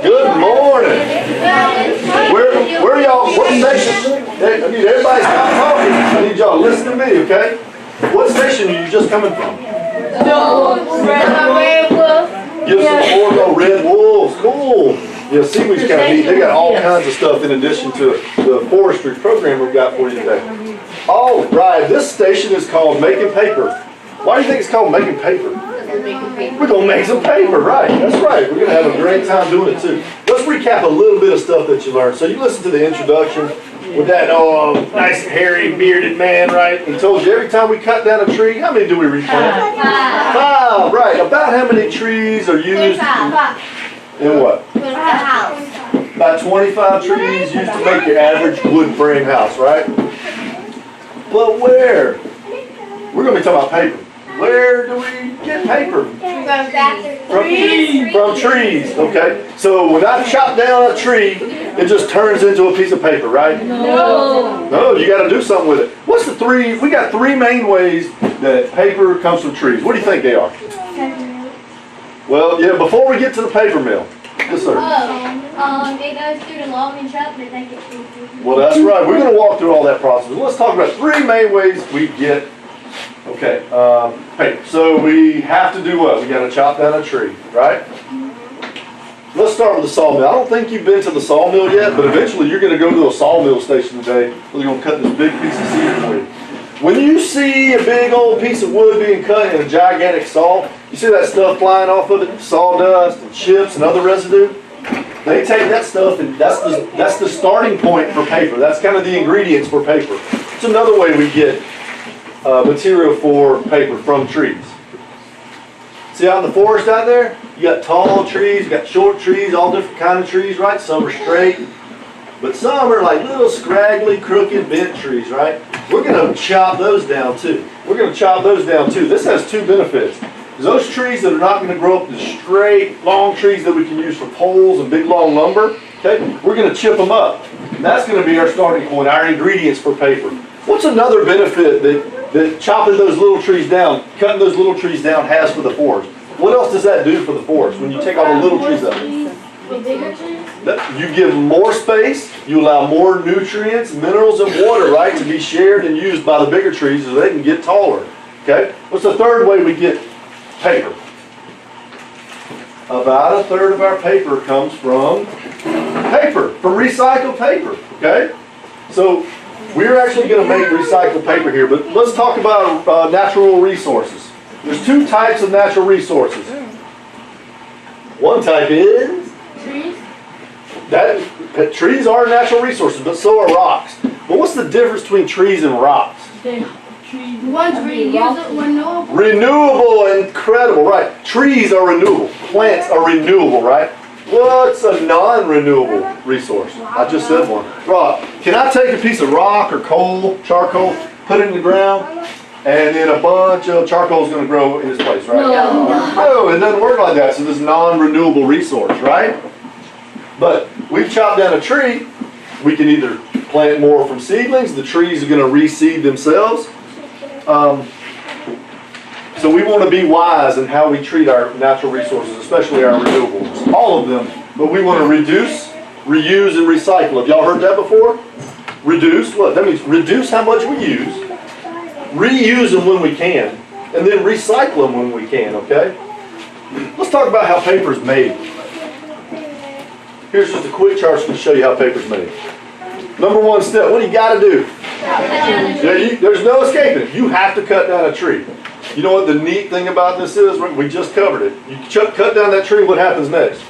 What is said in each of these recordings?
Good morning. Where y'all, what station? I need everybody to stop talking. I need y'all to listen to me, okay? What station are you just coming from? Red Wolf. Give some more no Red Wolves. Cool. Yeah, seaweed's kind of neat. They got all kinds of stuff in addition to the forestry program we've got for you today. All right, this station is called Making Paper. Why do you think it's called Making Paper? We're going to make some paper, right? That's right. We're going to have a great time doing it too. Let's recap a little bit of stuff that you learned. So you listened to the introduction with that nice hairy bearded man, right? He told you every time we cut down a tree, how many do we replant? Five, right. About how many trees are used in what? About 25 trees used to make your average wood frame house, right? But where? We're going to be talking about paper. Where do we get paper? From trees, okay? So when I chop down a tree, it just turns into a piece of paper, right? No, you got to do something with it. What's the three? We got three main ways that paper comes from trees. What do you think they are? Well, yeah, before we get to the paper mill. Yes, sir. It goes through the logging shop, they make it through. Well, that's right. We're going to walk through all that process. Let's talk about three main ways we get paper. So we have to do what? We got to chop down a tree, right? Let's start with the sawmill. I don't think you've been to the sawmill yet, but eventually you're going to go to a sawmill station today where they're going to cut this big piece of cedar for you. When you see a big old piece of wood being cut in a gigantic saw, you see that stuff flying off of it, sawdust and chips and other residue? They take that stuff and that's the starting point for paper. That's kind of the ingredients for paper. It's another way we get material for paper from trees. See out in the forest out there? You got tall trees, you got short trees, all different kind of trees, right? Some are straight, but some are like little scraggly, crooked, bent trees, right? We're going to chop those down too. This has two benefits. Those trees that are not going to grow up to straight, long trees that we can use for poles and big, long lumber, okay? We're going to chip them up. And that's going to be our starting point, our ingredients for paper. What's another benefit that chopping those little trees down, cutting those little trees down has for the forest? What else does that do for the forest when you take all the little trees out? You give more space, you allow more nutrients, minerals, and water, right, to be shared and used by the bigger trees so they can get taller. Okay? What's the third way we get paper? About a third of our paper comes from recycled paper. Okay? So we're actually going to make recycled paper here, but let's talk about natural resources. There's two types of natural resources. One type is trees are natural resources, but so are rocks. But what's the difference between trees and rocks? One's renewable. Renewable, incredible, right? Trees are renewable. Plants are renewable, right? What's a non-renewable resource? I just said one. Rock. Can I take a piece of rock or coal, charcoal, put it in the ground, and then a bunch of charcoal is going to grow in its place, right? No, it doesn't work like that. So this is non-renewable resource, right? But we've chopped down a tree. We can either plant more from seedlings. The trees are going to reseed themselves. So we want to be wise in how we treat our natural resources, especially our renewables. All of them. But we want to reduce, reuse, and recycle. Have y'all heard that before? Reduce, what? That means reduce how much we use, reuse them when we can, and then recycle them when we can, okay? Let's talk about how paper is made. Here's just a quick chart to show you how paper is made. Number one step, what do you got to do? There's no escaping it. You have to cut down a tree. You know what the neat thing about this is? We just covered it. You cut down that tree, what happens next?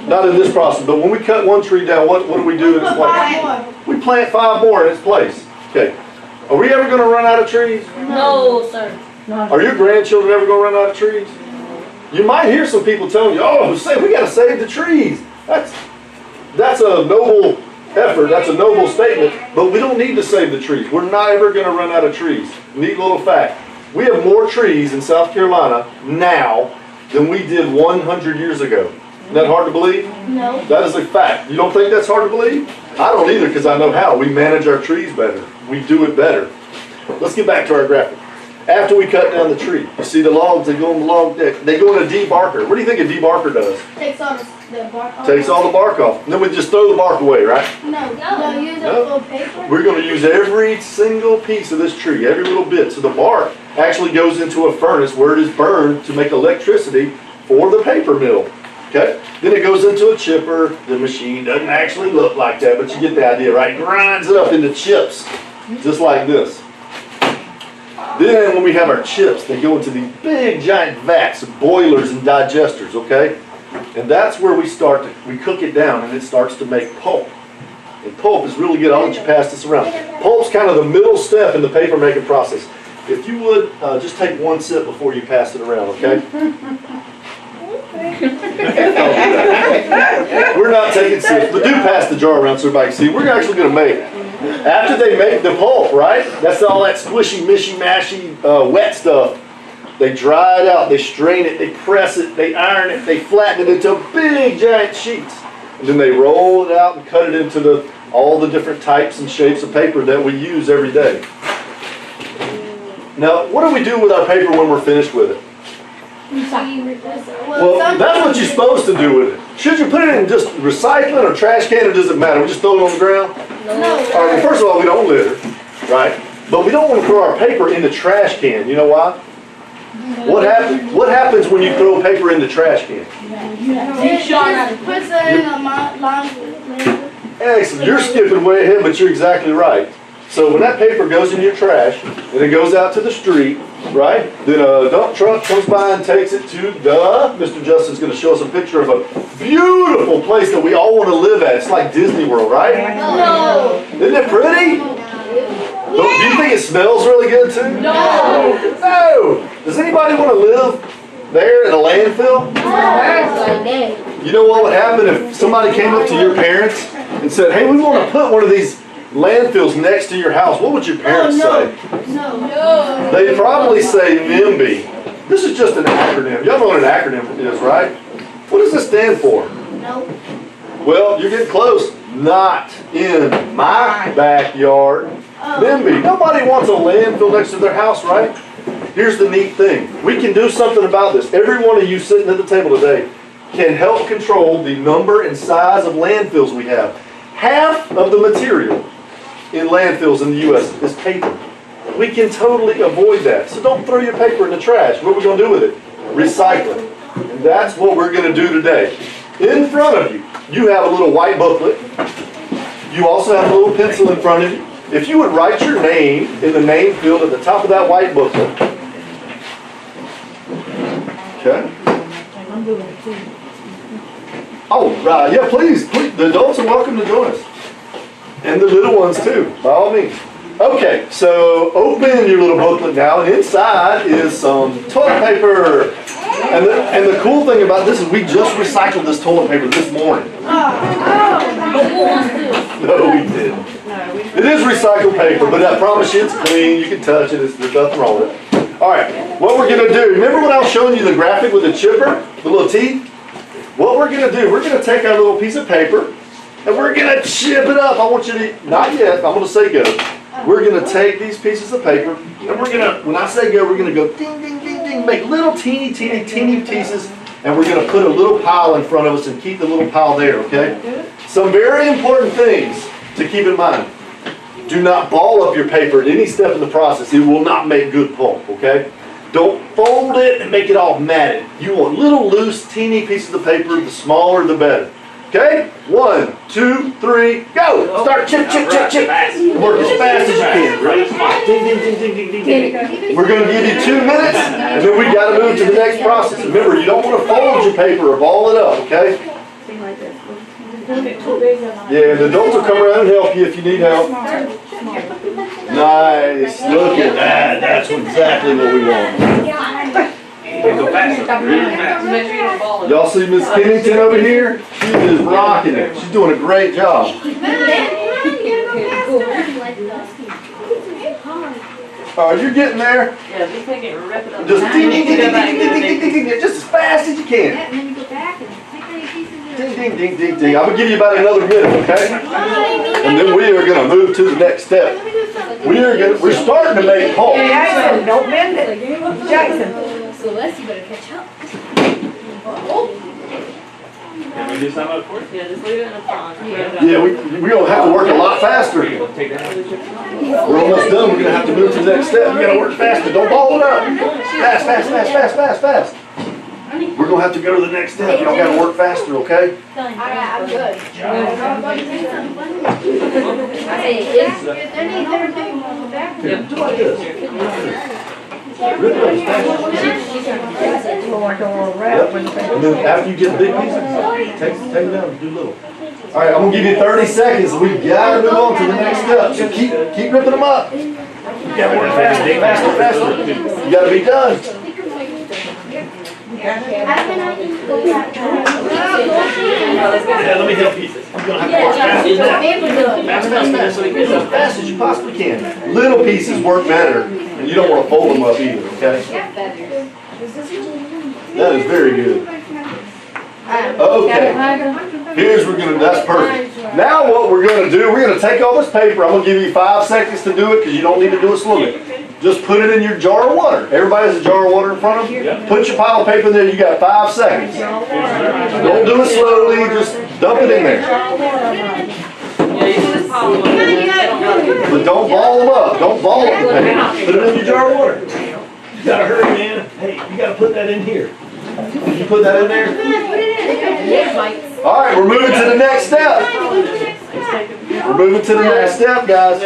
Not in this process, but when we cut one tree down, what do we do in its place? We plant 5 more in its place. Okay. Are we ever going to run out of trees? No, sir. Are your grandchildren ever going to run out of trees? You might hear some people telling you, oh, we got to save the trees. That's a noble effort. That's a noble statement. But we don't need to save the trees. We're not ever going to run out of trees. Neat little fact. We have more trees in South Carolina now than we did 100 years ago. Isn't that hard to believe? No. That is a fact. You don't think that's hard to believe? I don't either, because I know how. We manage our trees better. We do it better. Let's get back to our graphic. after we cut down the tree. You see the logs, they go on the log deck. They go in a debarker. What do you think a debarker does? Takes all the bark off. Takes all the bark off. And then we just throw the bark away, right? No, use it for paper. We're going to use every single piece of this tree, every little bit. So the bark actually goes into a furnace where it is burned to make electricity for the paper mill. Okay? Then it goes into a chipper. The machine doesn't actually look like that, but you get the idea, right? Grinds it up into chips, just like this. Then when we have our chips, they go into these big giant vats of boilers and digesters, okay? And that's where we cook it down and it starts to make pulp. And pulp is really good. I'll let you pass this around. Pulp's kind of the middle step in the paper making process. If you would, just take one sip before you pass it around, okay? We're not taking sips, but do pass the jar around so everybody can see. We're actually going to make, after they make the pulp, right? That's all that squishy, mishy, mashy, wet stuff. They dry it out, they strain it, they press it, they iron it, they flatten it into big giant sheets. And then they roll it out and cut it into all the different types and shapes of paper that we use every day. Now, what do we do with our paper when we're finished with it? Well, that's what you're supposed to do with it. Should you put it in just recycling or trash can, or does it matter? We just throw it on the ground? No. All right, well, first of all, we don't litter, right? But we don't want to throw our paper in the trash can. You know why? What happens when you throw paper in the trash can? Puts it in a long. Excellent. You're skipping way ahead, but you're exactly right. So when that paper goes in your trash and it goes out to the street, right? Then a dump truck comes by and takes it to Mr. Justin's going to show us a picture of a beautiful place that we all want to live at. It's like Disney World, right? No. Isn't it pretty? Do you think it smells really good too? No. No. Does anybody want to live there in a landfill? You know what would happen if somebody came up to your parents and said, hey, we want to put one of these landfills next to your house? What would your parents say? No. They'd probably say NIMBY. This is just an acronym. Y'all know what an acronym is, right? What does this stand for? No. Well, you're getting close. Not in my backyard. NIMBY. Nobody wants a landfill next to their house, right? Here's the neat thing. We can do something about this. Every one of you sitting at the table today can help control the number and size of landfills we have. Half of the material in landfills in the U.S. is paper. We can totally avoid that. So don't throw your paper in the trash. What are we going to do with it? Recycle it. And that's what we're going to do today. In front of you, you have a little white booklet. You also have a little pencil in front of you. If you would write your name in the name field at the top of that white booklet. Okay. Oh, yeah, please. The adults are welcome to join us. And the little ones too, by all means. Okay, so open your little booklet now, and inside is some toilet paper. And the cool thing about this is we just recycled this toilet paper this morning. No, we didn't. It is recycled paper, but I promise you it's clean. You can touch it. There's nothing wrong with it. All right, what we're going to do, remember when I was showing you the graphic with the chipper, the little teeth? What we're going to do, we're going to take our little piece of paper, and we're going to chip it up. I want you to, not yet, I'm going to say go. We're going to take these pieces of paper, and we're going to, when I say go, we're going to go ding, ding, ding, ding, make little teeny pieces, and we're going to put a little pile in front of us and keep the little pile there, okay? Some very important things to keep in mind. Do not ball up your paper at any step in the process. It will not make good pulp, okay? Don't fold it and make it all matted. You want little loose, teeny pieces of paper. The smaller, the better. Okay? 1, 2, 3, go! Start chip. Work as fast as you can. Right? Ding. We're going to give you 2 minutes, and then we got to move to the next process. Remember, you don't want to fold your paper or ball it up, okay? Yeah, the adults will come around and help you if you need help. Nice. Look at that. That's exactly what we want. Y'all see Miss Kennington over here? She is rocking it. She's doing a great job. All right, you're getting there. Yeah, just take it, rip it up. Just ding, just as fast as you can. Ding. I'm going to give you about another minute, okay? And then we are going to move to the next step. we're starting to make pulp. Jackson, don't bend it. Jackson. Celeste, you better catch up. Can we do some up for it? Yeah, just leave it in a pond. Yeah, we're gonna have to work a lot faster. Take that. We're almost done. We're gonna have to move to the next step. We gotta work faster. Don't ball it up. Fast, fast, fast, fast, fast, fast. We're gonna have to go to the next step. Y'all gotta work faster, okay? Alright, I'm good. Here, do like this. Rip it up as fast as you can. Like a little wrap with the And then after you get the big pieces, take it down and do little. All right, I'm gonna give you 30 seconds. We gotta move on to the next step. So keep ripping them up. You gotta work faster, faster, faster. You gotta be done. Yeah, let me help you. I'm gonna have to work fast as Fast as you possibly can. Little pieces work better, and you don't want to fold them up either, okay? That is very good. Okay. That's perfect. Now what we're gonna do, we're gonna take all this paper. I'm gonna give you 5 seconds to do it because you don't need to do it slowly. Just put it in your jar of water. Everybody has a jar of water in front of them? Yep. Put your pile of paper in there. You got 5 seconds. Don't do it slowly. Just dump it in there. Yeah, you can just pile them up. But don't ball them up. Don't ball up the paper. Put it in your jar of water. You gotta hurry, man. Hey, you gotta put that in here. You put that in there? All right, we're moving to the next step. We're moving to the next step, guys.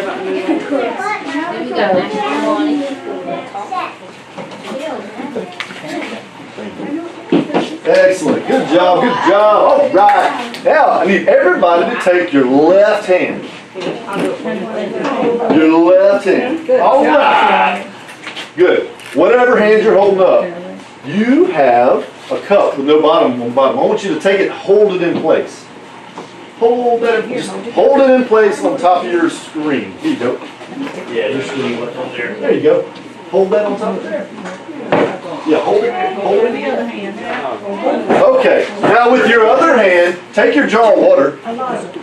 Excellent. Good job. Good job. All right. Now, I need everybody to take your left hand. Your left hand. All right. Good. Whatever hand you're holding up, you have a cup with no bottom on the bottom. I want you to take it, hold it in place. Hold it in place on top of your screen. Here you go. Yeah, your screen went on there. There you go. Hold that on top of there. Yeah, hold it. Hold it. Okay. Now with your other hand, take your jar of water.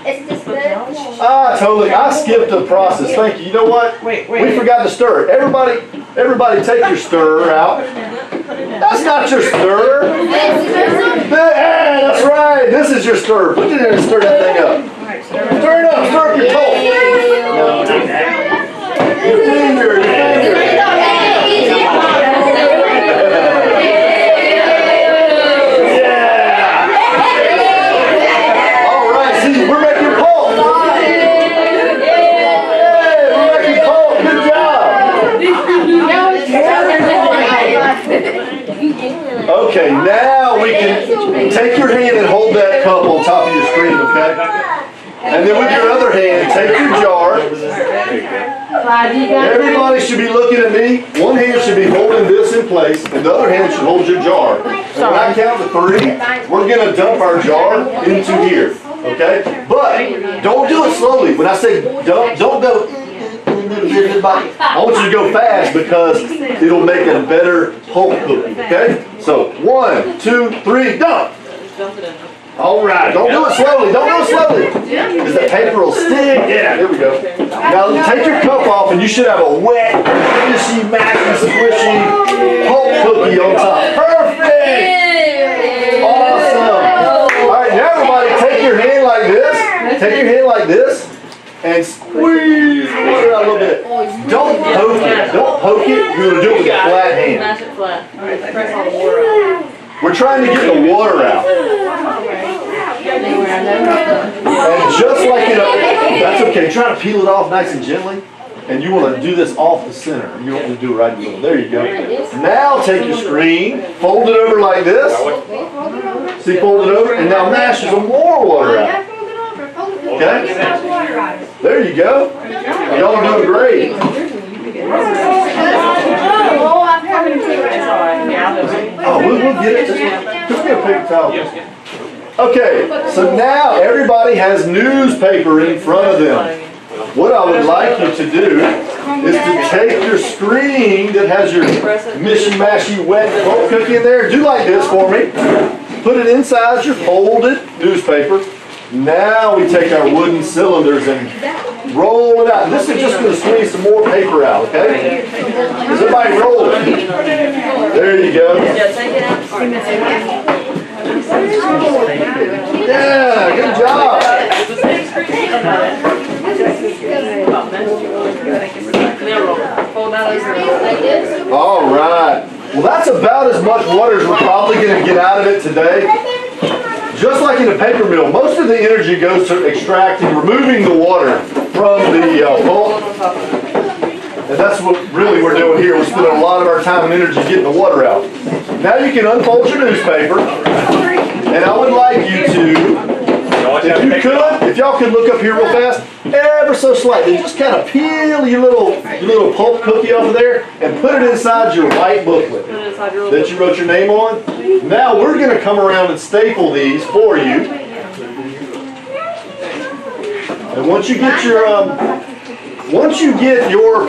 It's this good. Totally. I skipped the process. Thank you. You know what? We forgot to stir it. Everybody take your stirrer out. That's not your stirrer. That's right. This is your stirrer. Put it in and stir that thing up. Stir it up. Stir up your pulp. No, not that. Your finger. Yeah. All right. See, we're making pulp. Hey, we're making pulp. Good job. Okay, now we can take your hand and hold that cup on top of your screen, okay? And then with your other hand, take your jar. Everybody should be looking at me. One hand should be holding this in place, and the other hand should hold your jar. And when I count to 3, we're going to dump our jar into here, okay? But don't do it slowly. When I say dump, don't go. I want you to go fast because it'll make a better pulp cookie, okay? So 1, 2, 3, dump. All right, don't do it slowly. Don't do it slowly. Because the paper will stick. Yeah, there we go. Now take your cup off and you should have a wet, fishy, mashy, squishy pulp cookie on top. Perfect. Awesome. All right, now everybody take your hand like this. Take your hand like this. And squeeze water out a little bit. Don't poke it. Don't poke it. You're going to do it with a flat hand. Mash it flat. Alright, press all the water out. We're trying to get the water out. And just like that's okay. Try to peel it off nice and gently. And you want to do this off the center. You don't want to do it right in the middle. There you go. Now take your screen, fold it over like this. See, fold it over. And now mash some more water out. Okay? There you go. Y'all are doing great. Oh, we'll get it. Just get a paper towel. Okay, so now everybody has newspaper in front of them. What I would like you to do is to take your screen that has your mishy-mashy wet pulp cookie in there. Do like this for me. Put it inside your folded newspaper. Now we take our wooden cylinders and roll it out. This is just going to squeeze some more paper out, okay? Somebody roll it. There you go. Yeah, take it out. Yeah, good job. Fold out those. All right. Well, that's about as much water as we're probably going to get out of it today. Just like in a paper mill, most of the energy goes to extracting, removing the water from the pulp. And that's what really we're doing here. We're spending a lot of our time and energy getting the water out. Now you can unfold your newspaper. And I would like you to, if y'all could look up here real fast, ever so slightly, just kind of peel your little pulp cookie off of there and put it inside your white booklet that you wrote your name on. Now we're going to come around and staple these for you. And once you get your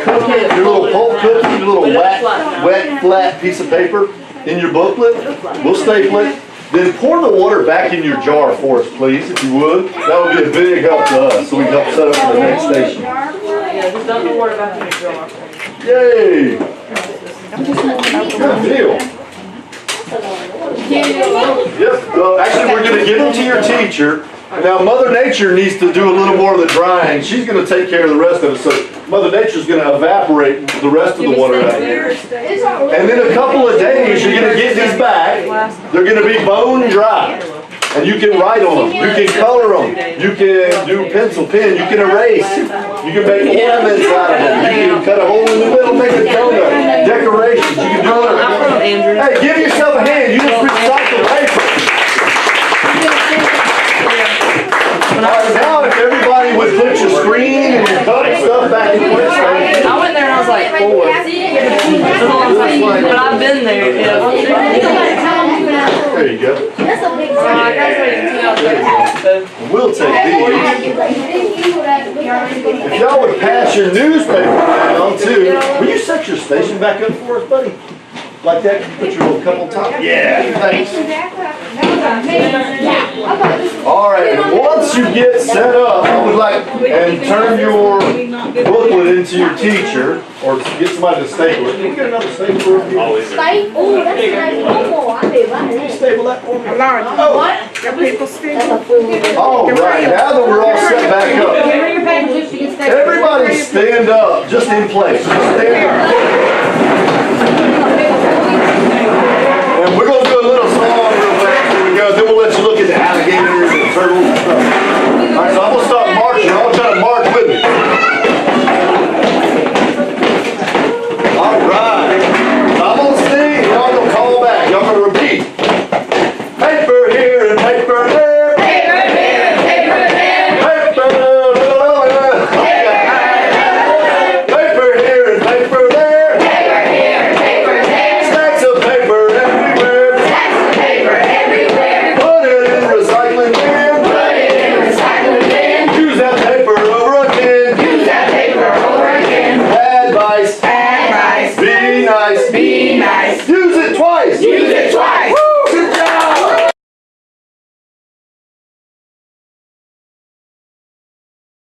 cookie, your little pulp cookie, your little wet, flat piece of paper in your booklet, we'll staple it. Then pour the water back in your jar for us, please, if you would. That would be a big help to us, so we can help set up for the next station. Yeah, just dump the water back in your jar. Yay! Good deal. Yep. Actually, we're going to give them to your teacher. Now, Mother Nature needs to do a little more of the drying. She's going to take care of the rest of it. So Mother Nature's going to evaporate the rest of the water out of here. And then a couple of days, you're going to get these back. They're going to be bone dry. And you can write on them. You can color them. You can do pencil, pen. You can erase. You can make ornaments out of them. You can cut a hole in the middle, make a donut. Decorations. You can do it. Hey, give yourself a hand. You just recycle paper. Now, if everybody would put your screen and your cup stuff back in place. I went there and I was like, but I've been there. Yeah. There you go. That's a big I graduated in 2013. We'll take these. If y'all would pass your newspaper down too. Will you set your station back up for us, buddy? Like that? Put your little cup on top? Yeah, thanks. Alright, and once you get set up, I would like, and turn your booklet into your teacher, or get somebody to staple it. Can we get another stapler? Stay? Oh, that's nice. One more. I did right there. Staple that for me. Oh, your people still. Alright, now that we're all set back up, everybody stand up, just in place. Just stand up. And we're going to do a little song real quick. Here we go. Then we'll let you look at the alligators and turtles and stuff. Alright, so I'm going to start marching. I'm going to try to march with me. Alright. I'm going to sing. Y'all going to call back. Y'all going to repeat. Paper here and paper there. Paper here and paper there. Paper there. Paper here and paper there. Paper here and paper there. Stacks of paper everywhere. Stacks of paper everywhere. Put it in recycling bin. Put it in recycling bin. Use that paper over again. Use that paper over again. Advice. Advice. Be nice. Be nice. Use it twice. Use it